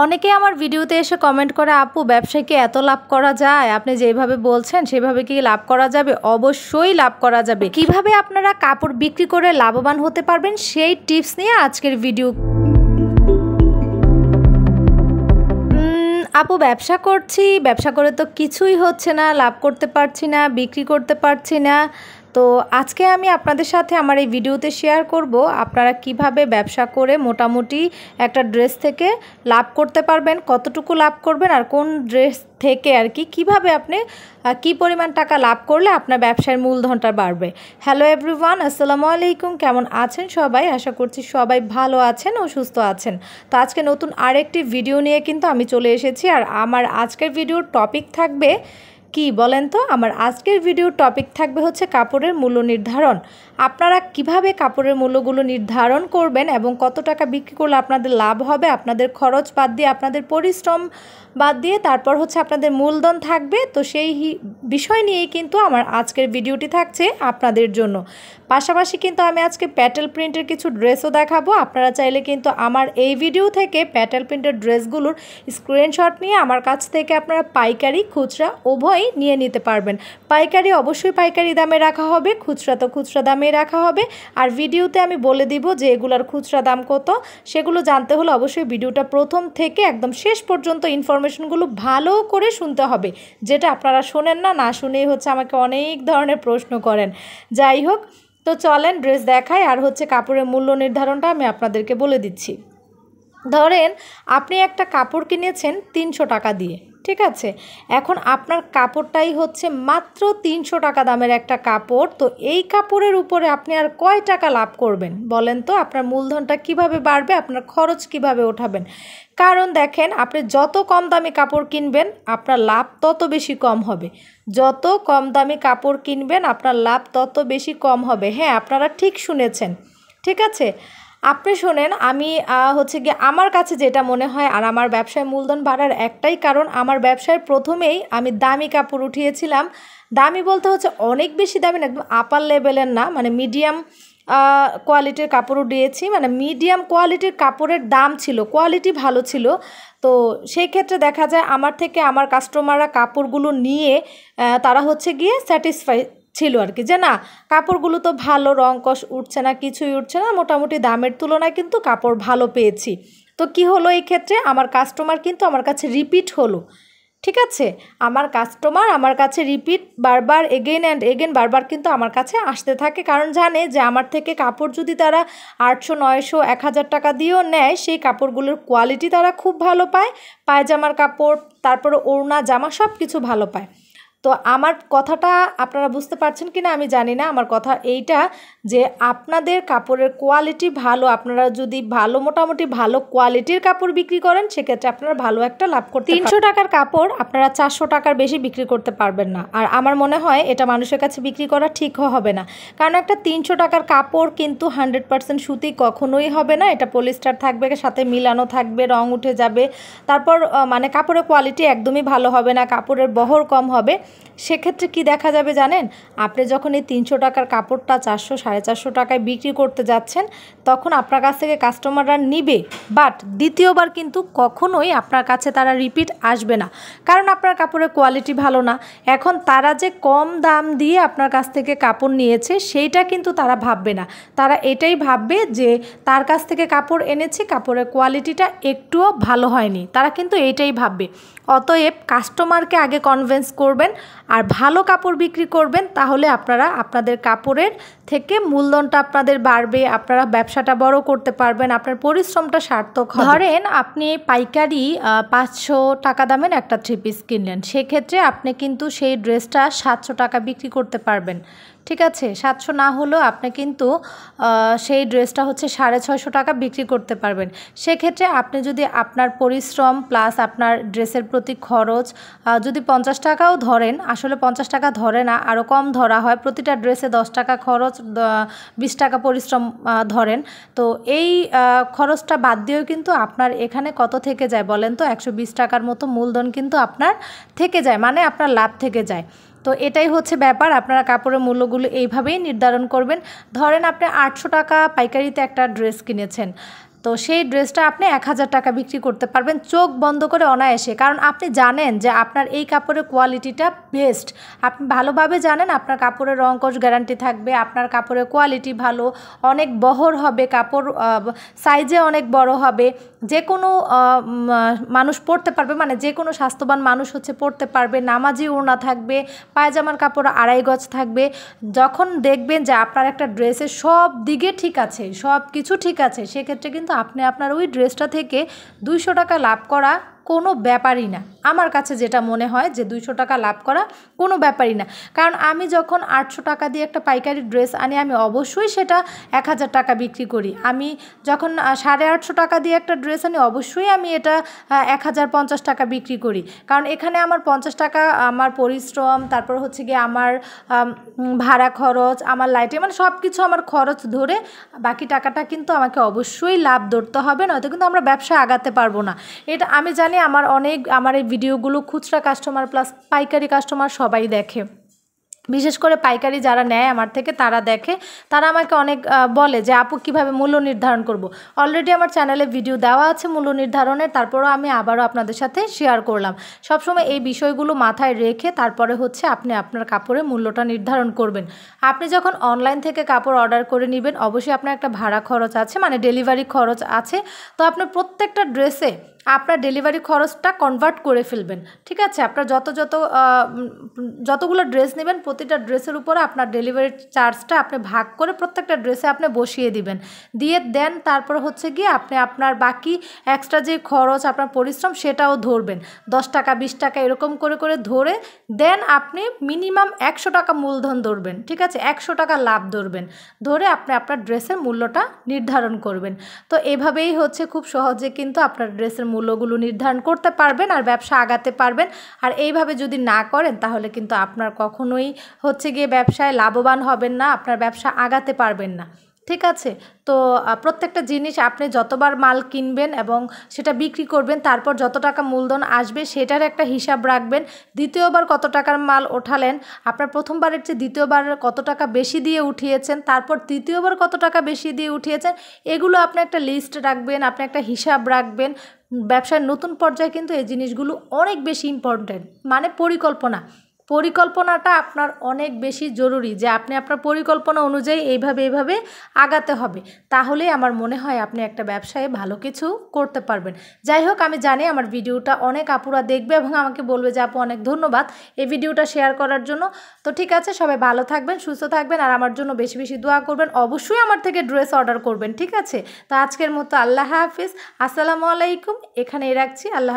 অনেকে আমার ভিডিওতে এসে কমেন্ট করে, আপু ব্যবসায় কি এত লাভ করা যায়? আপনি যেভাবে বলছেন সেভাবে কি লাভ করা যাবে? অবশ্যই লাভ করা যাবে। কিভাবে আপনারা কাপড় বিক্রি করে লাভবান হতে পারবেন সেই টিপস নিয়ে আজকের ভিডিও। আপু ব্যবসা করছি, ব্যবসা করে তো কিছুই হচ্ছে না, লাভ করতে পারছি না, বিক্রি করতে পারছি না। তো আজকে আমি আপনাদের সাথে আমার এই ভিডিওতে শেয়ার করব আপনারা কিভাবে ব্যবসা করে মোটামুটি একটা ড্রেস থেকে লাভ করতে পারবেন, কতটুকু লাভ করবেন, আর কোন ড্রেস থেকে আর কিভাবে আপনি কি পরিমাণ টাকা লাভ করলে আপনার ব্যবসার মূলধনটা বাড়বে। হ্যালো এভরিওয়ান, আসসালামু আলাইকুম। কেমন আছেন সবাই? আশা করছি সবাই ভালো আছেন ও সুস্থ আছেন। তো আজকে নতুন আরেকটি ভিডিও নিয়ে কিন্তু আমি চলে এসেছি। আর আমার আজকের ভিডিওর টপিক থাকবে কি বলেন তো? আমার আজকের ভিডিওর টপিক থাকবে হচ্ছে কাপড়ের মূল্য নির্ধারণ। আপনারা কিভাবে কাপড়ের মূল্যগুলো নির্ধারণ করবেন এবং কত টাকা বিক্রি করলে আপনাদের লাভ হবে, আপনাদের খরচ বাদ দিয়ে, আপনাদের পরিশ্রম বাদ দিয়ে, তারপর হচ্ছে আপনাদের মূলধন থাকবে। তো সেই বিষয় নিয়েই কিন্তু আমার আজকের ভিডিওটি থাকছে আপনাদের জন্য। পাশাপাশি কিন্তু আমি আজকে প্যাটেল প্রিন্টের কিছু ড্রেসও দেখাবো। আপনারা চাইলে কিন্তু আমার এই ভিডিও থেকে প্যাটেল প্রিন্টের ড্রেসগুলোর স্ক্রিনশট নিয়ে আমার কাছ থেকে আপনারা পাইকারি খুচরা উভয়ই নিয়ে নিতে পারবেন। পাইকারি অবশ্যই পাইকারি দামে রাখা হবে, খুচরা তো খুচরা দামেই রাখা হবে। আর ভিডিওতে আমি বলে দিব যে এগুলোর খুচরা দাম কত। সেগুলো জানতে হলে অবশ্যই ভিডিওটা প্রথম থেকে একদম শেষ পর্যন্ত ইনফরমেশনগুলো ভালো করে শুনতে হবে, যেটা আপনারা শোনেন না শুনেই হচ্ছে আমাকে অনেক ধরনের প্রশ্ন করেন। যাই হোক, তো চলেন ড্রেস দেখাই। আর হচ্ছে কাপড়ের মূল্য নির্ধারণটা আমি আপনাদেরকে বলে দিচ্ছি। ধরেন আপনি একটা কাপড় কিনেছেন 300 টাকা দিয়ে, ঠিক আছে? এখন আপনার কাপড়টাই হচ্ছে মাত্র 300 টাকা দামের একটা কাপড়। তো এই কাপড়ের উপরে আপনি আর কয় টাকা লাভ করবেন বলেন তো? আপনার মূলধনটা কিভাবে বাড়বে, আপনার খরচ কিভাবে ওঠাবেন? কারণ দেখেন, আপনি যত কম দামি কাপড় কিনবেন আপনার লাভ তত বেশি কম হবে। যত কম দামি কাপড় কিনবেন আপনার লাভ তত বেশি কম হবে। হ্যাঁ, আপনারা ঠিক শুনেছেন, ঠিক আছে? আপনি শোনেন, আমি হচ্ছে গিয়ে আমার কাছে যেটা মনে হয়, আর আমার ব্যবসায় মূলধন বাড়ার একটাই কারণ, আমার ব্যবসায় প্রথমেই আমি দামি কাপড় উঠিয়েছিলাম। দামি বলতে হচ্ছে অনেক বেশি দামি না, একদম আপার লেভেলের না, মানে মিডিয়াম কোয়ালিটির কাপড় উঠিয়েছি। মানে মিডিয়াম কোয়ালিটির কাপড়ের দাম ছিল, কোয়ালিটি ভালো ছিল। তো সেই ক্ষেত্রে দেখা যায় আমার থেকে আমার কাস্টমাররা কাপড়গুলো নিয়ে তারা হচ্ছে গিয়ে স্যাটিসফাই ছিল আর কি, যে না কাপড়গুলো তো ভালো, রং কষ উঠছে না, কিছুই উঠছে না, মোটামুটি দামের তুলনায় কিন্তু কাপড় ভালো পেয়েছি। তো কি হলো এই ক্ষেত্রে? আমার কাস্টমার কিন্তু আমার কাছে রিপিট হলো, ঠিক আছে? আমার কাস্টমার আমার কাছে রিপিট বারবার এগেন অ্যান্ড এগেন বারবার কিন্তু আমার কাছে আসতে থাকে, কারণ জানে যে আমার থেকে কাপড় যদি তারা 800, 900, 1000 টাকা দিয়েও নেয়, সেই কাপড়গুলোর কোয়ালিটি তারা খুব ভালো পায়। পায়জামার কাপড়, তারপরে ওড়না, জামা সব কিছু ভালো পায়। তো আমার কথাটা আপনারা বুঝতে পারছেন কি না আমি জানি না। আমার কথা এইটা যে আপনাদের কাপড়ের কোয়ালিটি ভালো, আপনারা যদি ভালো মোটামুটি ভালো কোয়ালিটির কাপড় বিক্রি করেন, সেক্ষেত্রে আপনারা ভালো একটা লাভ করতে পারবেন। 300 টাকার কাপড় আপনারা 400 টাকার বেশি বিক্রি করতে পারবেন না। আর আমার মনে হয় এটা মানুষের কাছে বিক্রি করা ঠিকও হবে না, কারণ একটা 300 টাকার কাপড় কিন্তু 100% সুতি কখনোই হবে না। এটা পলিস্টার থাকবে, সাথে মিলানো থাকবে, রং উঠে যাবে, তারপর মানে কাপড়ের কোয়ালিটি একদমই ভালো হবে না, কাপড়ের বহর কম হবে। সেক্ষেত্রে কি দেখা যাবে জানেন? আপনি যখন এই 300 টাকার কাপড়টা 400, 450 টাকায় বিক্রি করতে যাচ্ছেন, তখন আপনার কাছ থেকে কাস্টমাররা নিবে, বাট দ্বিতীয়বার কিন্তু কখনোই আপনার কাছে তারা রিপিট আসবে না, কারণ আপনার কাপড়ের কোয়ালিটি ভালো না। এখন তারা যে কম দাম দিয়ে আপনার কাছ থেকে কাপড় নিয়েছে সেইটা কিন্তু তারা ভাববে না, তারা এটাই ভাববে যে তার কাছ থেকে কাপড় এনেছি, কাপড়ের কোয়ালিটিটা একটুও ভালো হয়নি, তারা কিন্তু এইটাই ভাববে। অতএব কাস্টমারকে আগে কনভিন্স করবেন আর ভালো কাপড় বিক্রি করবেন, তাহলে আপনারা আপনাদের কাপড়ের থেকে মূলধনটা আপনাদের বাড়বে, আপনারা ব্যবসাটা বড় করতে পারবেন, আপনার পরিশ্রমটা সার্থক হবে। ধরেন আপনি পাইকারি 500 টাকা দামের একটা 3 পিস কিনলেন, সেক্ষেত্রে আপনি কিন্তু সেই ড্রেসটা 700 টাকা বিক্রি করতে পারবেন, ঠিক আছে? 700 না হলেও আপনি কিন্তু সেই ড্রেসটা হচ্ছে 650 টাকা বিক্রি করতে পারবেন। সেক্ষেত্রে আপনি যদি আপনার পরিশ্রম প্লাস আপনার ড্রেসের প্রতি খরচ যদি 50 টাকাও ধরেন, আসলে 50 টাকা ধরে না, আরও কম ধরা হয়, প্রতিটা ড্রেসে 10 টাকা খরচ, 20 টাকা পরিশ্রম ধরেন। তো এই খরচটা বাদ দিয়েও কিন্তু আপনার এখানে কত থেকে যায় বলেন তো? 120 টাকার মতো মূলধন কিন্তু আপনার থেকে যায়, মানে আপনার লাভ থেকে যায়। তো এটাই হচ্ছে ব্যাপার। আপনারা কাপড়ের মূল্যগুলো এইভাবেই নির্ধারণ করবেন। ধরেন আপনি 800 টাকা পাইকারিতে একটা ড্রেস কিনেছেন, তো সেই ড্রেসটা আপনি 1000 টাকা বিক্রি করতে পারবেন চোখ বন্ধ করে অনায়াসে, কারণ আপনি জানেন যে আপনার এই কাপড়ের কোয়ালিটিটা বেস্ট। আপনি ভালোভাবে জানেন আপনার কাপড়ের রং কস গ্যারান্টি থাকবে, আপনার কাপড়ের কোয়ালিটি ভালো, অনেক বহর হবে, কাপড় সাইজে অনেক বড় হবে, যে কোনো মানুষ পরতে পারবে, মানে যে কোনো স্বাস্থ্যবান মানুষ হচ্ছে পরতে পারবে। নামাজি ওড়না থাকবে, পায়জামার কাপড় 2.5 গজ থাকবে। যখন দেখবেন যে আপনার একটা ড্রেসের সব দিকে ঠিক আছে, সব কিছু ঠিক আছে, সেক্ষেত্রে কিন্তু আপনি আপনার ওই ড্রেসটা থেকে 200 টাকা লাভ করা কোনো ব্যাপারই না। আমার কাছে যেটা মনে হয় যে 200 টাকা লাভ করা কোনো ব্যাপারই না, কারণ আমি যখন 800 টাকা দিয়ে একটা পাইকারি ড্রেস আনি, আমি অবশ্যই সেটা 1000 টাকা বিক্রি করি। আমি যখন 850 টাকা দিয়ে একটা ড্রেস আনি, অবশ্যই আমি এটা 1050 টাকা বিক্রি করি, কারণ এখানে আমার 50 টাকা আমার পরিশ্রম, তারপর হচ্ছে গিয়ে আমার ভাড়া খরচ, আমার লাইটে, মানে সব কিছু আমার খরচ ধরে বাকি টাকাটা কিন্তু আমাকে অবশ্যই লাভ ধরতে হবে, নয়তো কিন্তু আমরা ব্যবসা আগাতে পারবো না। এটা আমি জানি। আমার এই ভিডিওগুলো খুচরা কাস্টমার প্লাস পাইকারি কাস্টমার সবাই দেখে, বিশেষ করে পাইকারি যারা নেয় আমার থেকে তারা দেখে, তারা আমাকে অনেক বলে যে আপু কীভাবে মূল্য নির্ধারণ করব। অলরেডি আমার চ্যানেলে ভিডিও দেওয়া আছে মূল্য নির্ধারণের, তারপরেও আমি আবারও আপনাদের সাথে শেয়ার করলাম। সবসময় এই বিষয়গুলো মাথায় রেখে তারপরে হচ্ছে আপনি আপনার কাপড়ের মূল্যটা নির্ধারণ করবেন। আপনি যখন অনলাইন থেকে কাপড় অর্ডার করে নেবেন, অবশ্যই আপনার একটা ভাড়া খরচ আছে, মানে ডেলিভারি খরচ আছে। তো আপনার প্রত্যেকটা ড্রেসে আপনার ডেলিভারি খরচটা কনভার্ট করে ফেলবেন, ঠিক আছে? আপনার যতগুলো ড্রেস নেবেন প্রতিটা ড্রেসের উপরে আপনার ডেলিভারি চার্জটা আপনি ভাগ করে প্রত্যেকটা ড্রেসে আপনি বসিয়ে দিবেন, দিয়ে দেন তারপর হচ্ছে গিয়ে আপনি আপনার বাকি এক্সট্রা যে খরচ, আপনার পরিশ্রম, সেটাও ধরবেন। 10 টাকা 20 টাকা এরকম করে করে ধরে দেন আপনি মিনিমাম 100 টাকা মূলধন ধরবেন, ঠিক আছে? 100 টাকা লাভ ধরবেন, ধরে আপনি আপনার ড্রেসের মূল্যটা নির্ধারণ করবেন। তো এভাবেই হচ্ছে খুব সহজে কিন্তু আপনার ড্রেসের মূল্যগুলো নির্ধারণ করতে পারবেন আর ব্যবসা আগাতে পারবেন। আর এইভাবে যদি না করেন তাহলে কিন্তু আপনার কখনোই হচ্ছে গিয়ে ব্যবসায় লাভবান হবেন না, আপনার ব্যবসা আগাতে পারবেন না, ঠিক আছে? তো প্রত্যেকটা জিনিস আপনি যতবার মাল কিনবেন এবং সেটা বিক্রি করবেন, তারপর যত টাকা মূলধন আসবে সেটার একটা হিসাব রাখবেন। দ্বিতীয়বার কত টাকার মাল ওঠালেন, আপনার প্রথমবারের চেয়ে দ্বিতীয়বার কত টাকা বেশি দিয়ে উঠিয়েছেন, তারপর তৃতীয়বার কত টাকা বেশি দিয়ে উঠিয়েছেন, এগুলো আপনি একটা লিস্ট রাখবেন, আপনি একটা হিসাব রাখবেন। ব্যবসার নতুন পর্যায়ে কিন্তু এই জিনিসগুলো অনেক বেশি ইম্পর্ট্যান্ট, মানে পরিকল্পনাটা আপনার অনেক বেশি জরুরি, যে আপনি আপনার পরিকল্পনা অনুযায়ী এইভাবে আগাতে হবে, তাহলেই আমার মনে হয় আপনি একটা ব্যবসায় ভালো কিছু করতে পারবেন। যাই হোক, আমি জানি আমার ভিডিওটা অনেক আপুরা দেখবে এবং আমাকে বলবে যে আপু অনেক ধন্যবাদ এই ভিডিওটা শেয়ার করার জন্য। তো ঠিক আছে, সবাই ভালো থাকবেন, সুস্থ থাকবেন, আর আমার জন্য বেশি বেশি দোয়া করবেন। অবশ্যই আমার থেকে ড্রেস অর্ডার করবেন, ঠিক আছে? তো আজকের মতো আল্লাহ হাফিজ, আসসালামু আলাইকুম, এখানেই রাখছি। আল্লাহ।